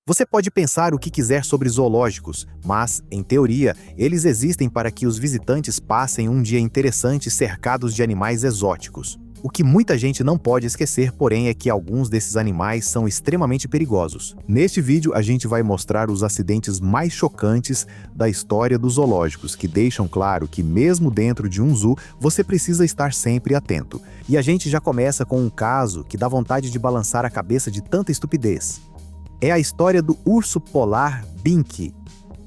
Você pode pensar o que quiser sobre zoológicos, mas, em teoria, eles existem para que os visitantes passem um dia interessante cercados de animais exóticos. O que muita gente não pode esquecer, porém, é que alguns desses animais são extremamente perigosos. Neste vídeo, a gente vai mostrar os acidentes mais chocantes da história dos zoológicos, que deixam claro que, mesmo dentro de um zoo, você precisa estar sempre atento. E a gente já começa com um caso que dá vontade de balançar a cabeça de tanta estupidez. É a história do urso polar Binky.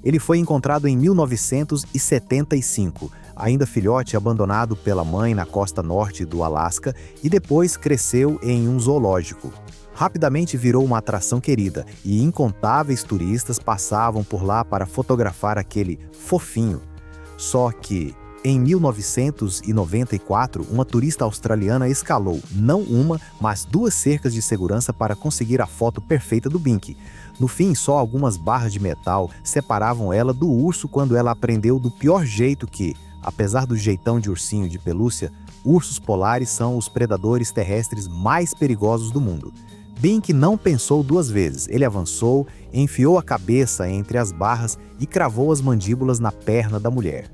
Ele foi encontrado em 1975, ainda filhote, abandonado pela mãe na costa norte do Alasca, e depois cresceu em um zoológico. Rapidamente virou uma atração querida e incontáveis turistas passavam por lá para fotografar aquele fofinho. Só que, em 1994, uma turista australiana escalou não uma, mas duas cercas de segurança para conseguir a foto perfeita do Binky. No fim, só algumas barras de metal separavam ela do urso quando ela aprendeu do pior jeito que, apesar do jeitão de ursinho de pelúcia, ursos polares são os predadores terrestres mais perigosos do mundo. Binky não pensou duas vezes. Ele avançou, enfiou a cabeça entre as barras e cravou as mandíbulas na perna da mulher.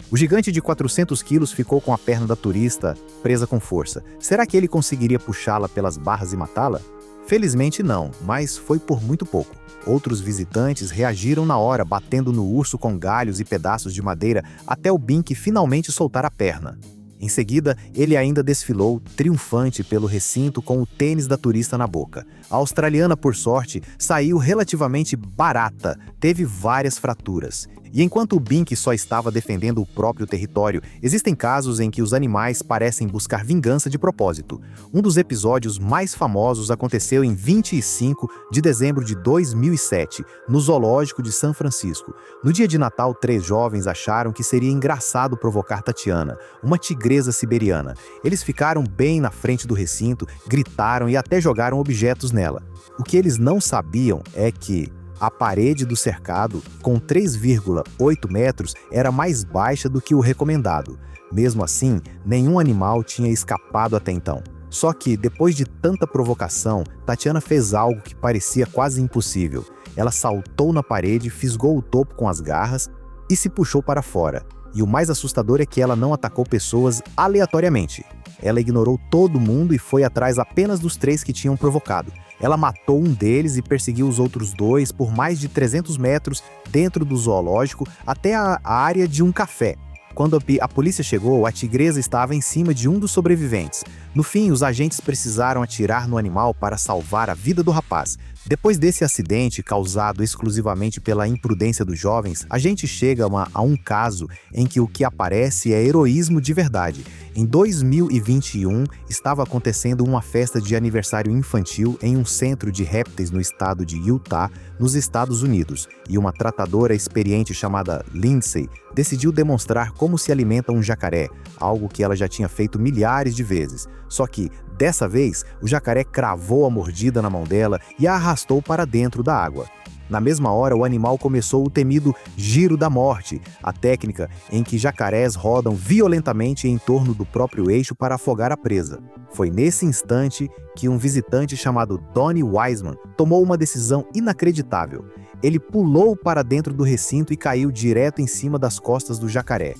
O gigante de 400 quilos ficou com a perna da turista presa com força. Será que ele conseguiria puxá-la pelas barras e matá-la? Felizmente não, mas foi por muito pouco. Outros visitantes reagiram na hora, batendo no urso com galhos e pedaços de madeira até o Binky finalmente soltar a perna. Em seguida, ele ainda desfilou, triunfante pelo recinto com o tênis da turista na boca. A australiana, por sorte, saiu relativamente barata, teve várias fraturas. E enquanto o Binky só estava defendendo o próprio território, existem casos em que os animais parecem buscar vingança de propósito. Um dos episódios mais famosos aconteceu em 25 de dezembro de 2007, no Zoológico de São Francisco. No dia de Natal, 3 jovens acharam que seria engraçado provocar Tatiana, uma tigresa siberiana. Eles ficaram bem na frente do recinto, gritaram e até jogaram objetos nela. O que eles não sabiam é que a parede do cercado, com 3,8 metros, era mais baixa do que o recomendado. Mesmo assim, nenhum animal tinha escapado até então. Só que, depois de tanta provocação, Tatiana fez algo que parecia quase impossível. Ela saltou na parede, fisgou o topo com as garras e se puxou para fora. E o mais assustador é que ela não atacou pessoas aleatoriamente. Ela ignorou todo mundo e foi atrás apenas dos 3 que tinham provocado. Ela matou um deles e perseguiu os outros 2 por mais de 300 metros dentro do zoológico até a área de um café. Quando a polícia chegou, a tigresa estava em cima de um dos sobreviventes. No fim, os agentes precisaram atirar no animal para salvar a vida do rapaz. Depois desse acidente, causado exclusivamente pela imprudência dos jovens, a gente chega a um caso em que o que aparece é heroísmo de verdade. Em 2021, estava acontecendo uma festa de aniversário infantil em um centro de répteis no estado de Utah, nos Estados Unidos, e uma tratadora experiente chamada Lindsay decidiu demonstrar como se alimenta um jacaré, algo que ela já tinha feito milhares de vezes. Só que, dessa vez, o jacaré cravou a mordida na mão dela e a arrastou para dentro da água. Na mesma hora, o animal começou o temido giro da morte, a técnica em que jacarés rodam violentamente em torno do próprio eixo para afogar a presa. Foi nesse instante que um visitante chamado Donnie Wiseman tomou uma decisão inacreditável. Ele pulou para dentro do recinto e caiu direto em cima das costas do jacaré.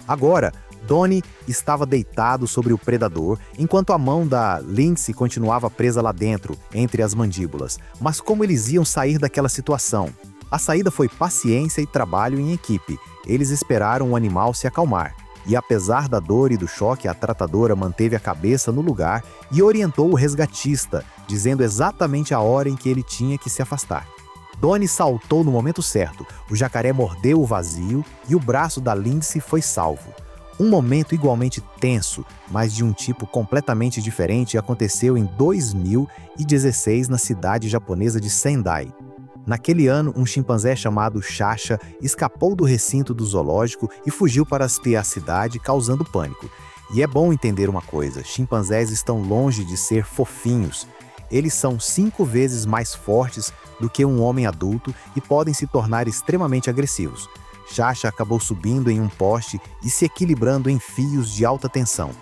Agora, Donnie estava deitado sobre o predador, enquanto a mão da Lindsay continuava presa lá dentro, entre as mandíbulas. Mas como eles iam sair daquela situação? A saída foi paciência e trabalho em equipe. Eles esperaram o animal se acalmar. E apesar da dor e do choque, a tratadora manteve a cabeça no lugar e orientou o resgatista, dizendo exatamente a hora em que ele tinha que se afastar. Donnie saltou no momento certo, o jacaré mordeu o vazio e o braço da Lindsay foi salvo. Um momento igualmente tenso, mas de um tipo completamente diferente, aconteceu em 2016 na cidade japonesa de Sendai. Naquele ano, um chimpanzé chamado Chacha escapou do recinto do zoológico e fugiu para espiar a cidade, causando pânico. E é bom entender uma coisa, chimpanzés estão longe de ser fofinhos. Eles são 5 vezes mais fortes do que um homem adulto e podem se tornar extremamente agressivos. Chacha acabou subindo em um poste e se equilibrando em fios de alta tensão.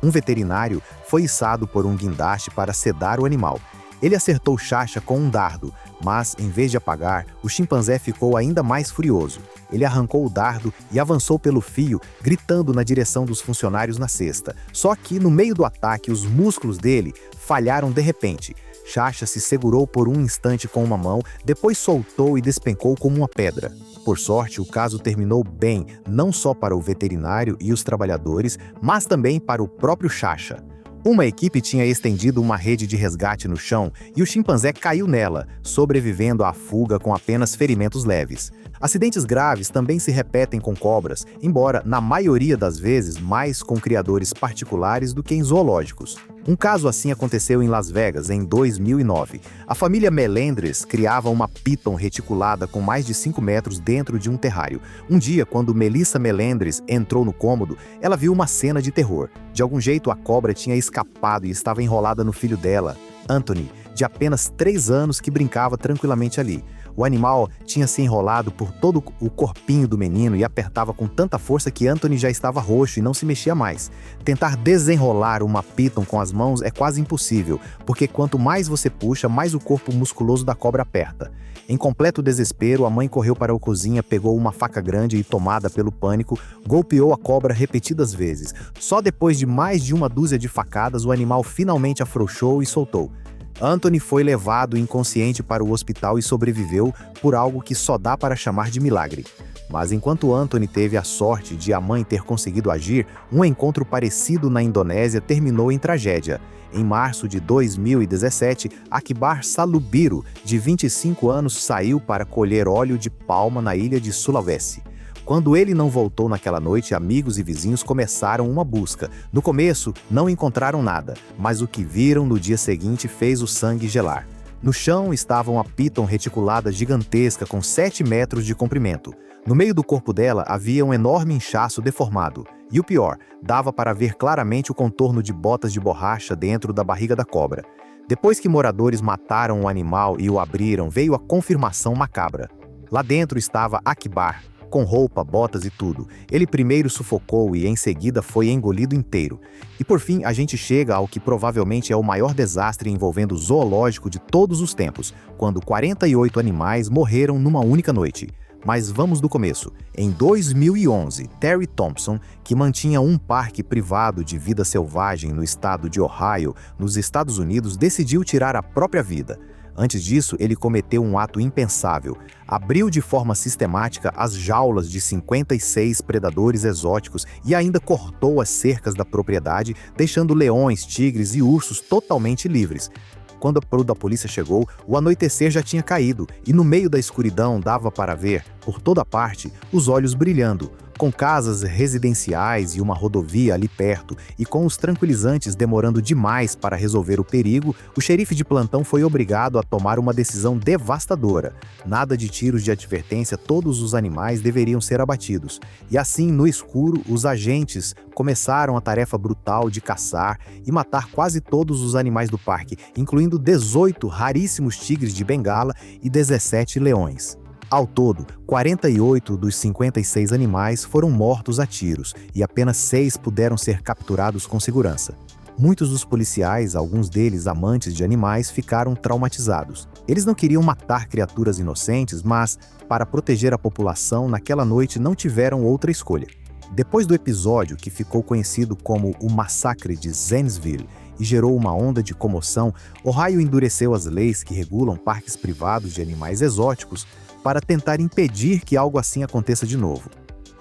Um veterinário foi içado por um guindaste para sedar o animal. Ele acertou Chacha com um dardo, mas, em vez de apagar, o chimpanzé ficou ainda mais furioso. Ele arrancou o dardo e avançou pelo fio, gritando na direção dos funcionários na cesta. Só que, no meio do ataque, os músculos dele falharam de repente. Chacha se segurou por um instante com uma mão, depois soltou e despencou como uma pedra. Por sorte, o caso terminou bem, não só para o veterinário e os trabalhadores, mas também para o próprio Chacha. Uma equipe tinha estendido uma rede de resgate no chão e o chimpanzé caiu nela, sobrevivendo à fuga com apenas ferimentos leves. Acidentes graves também se repetem com cobras, embora, na maioria das vezes, mais com criadores particulares do que em zoológicos. Um caso assim aconteceu em Las Vegas, em 2009. A família Melendres criava uma piton reticulada com mais de 5 metros dentro de um terrário. Um dia, quando Melissa Melendres entrou no cômodo, ela viu uma cena de terror. De algum jeito, a cobra tinha escapado e estava enrolada no filho dela, Anthony, de apenas 3 anos, que brincava tranquilamente ali. O animal tinha se enrolado por todo o corpinho do menino e apertava com tanta força que Anthony já estava roxo e não se mexia mais. Tentar desenrolar uma piton com as mãos é quase impossível, porque quanto mais você puxa, mais o corpo musculoso da cobra aperta. Em completo desespero, a mãe correu para a cozinha, pegou uma faca grande e, tomada pelo pânico, golpeou a cobra repetidas vezes. Só depois de mais de uma dúzia de facadas, o animal finalmente afrouxou e soltou. Anthony foi levado inconsciente para o hospital e sobreviveu por algo que só dá para chamar de milagre. Mas enquanto Anthony teve a sorte de a mãe ter conseguido agir, um encontro parecido na Indonésia terminou em tragédia. Em março de 2017, Akbar Salubiro, de 25 anos, saiu para colher óleo de palma na ilha de Sulawesi. Quando ele não voltou naquela noite, amigos e vizinhos começaram uma busca. No começo, não encontraram nada, mas o que viram no dia seguinte fez o sangue gelar. No chão estava uma piton reticulada gigantesca com 7 metros de comprimento. No meio do corpo dela havia um enorme inchaço deformado. E o pior, dava para ver claramente o contorno de botas de borracha dentro da barriga da cobra. Depois que moradores mataram o animal e o abriram, veio a confirmação macabra. Lá dentro estava Akbar, com roupa, botas e tudo. Ele primeiro sufocou e em seguida foi engolido inteiro. E por fim, a gente chega ao que provavelmente é o maior desastre envolvendo o zoológico de todos os tempos, quando 48 animais morreram numa única noite. Mas vamos do começo. Em 2011, Terry Thompson, que mantinha um parque privado de vida selvagem no estado de Ohio, nos Estados Unidos, decidiu tirar a própria vida. Antes disso, ele cometeu um ato impensável. Abriu de forma sistemática as jaulas de 56 predadores exóticos e ainda cortou as cercas da propriedade, deixando leões, tigres e ursos totalmente livres. Quando a patrulha da polícia chegou, o anoitecer já tinha caído e no meio da escuridão dava para ver, por toda parte, os olhos brilhando. Com casas residenciais e uma rodovia ali perto, e com os tranquilizantes demorando demais para resolver o perigo, o xerife de plantão foi obrigado a tomar uma decisão devastadora. Nada de tiros de advertência, todos os animais deveriam ser abatidos. E assim, no escuro, os agentes começaram a tarefa brutal de caçar e matar quase todos os animais do parque, incluindo 18 raríssimos tigres de Bengala e 17 leões. Ao todo, 48 dos 56 animais foram mortos a tiros e apenas 6 puderam ser capturados com segurança. Muitos dos policiais, alguns deles amantes de animais, ficaram traumatizados. Eles não queriam matar criaturas inocentes, mas, para proteger a população, naquela noite não tiveram outra escolha. Depois do episódio, que ficou conhecido como o Massacre de Zanesville, e gerou uma onda de comoção, Ohio endureceu as leis que regulam parques privados de animais exóticos para tentar impedir que algo assim aconteça de novo.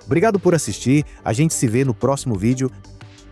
Obrigado por assistir, a gente se vê no próximo vídeo.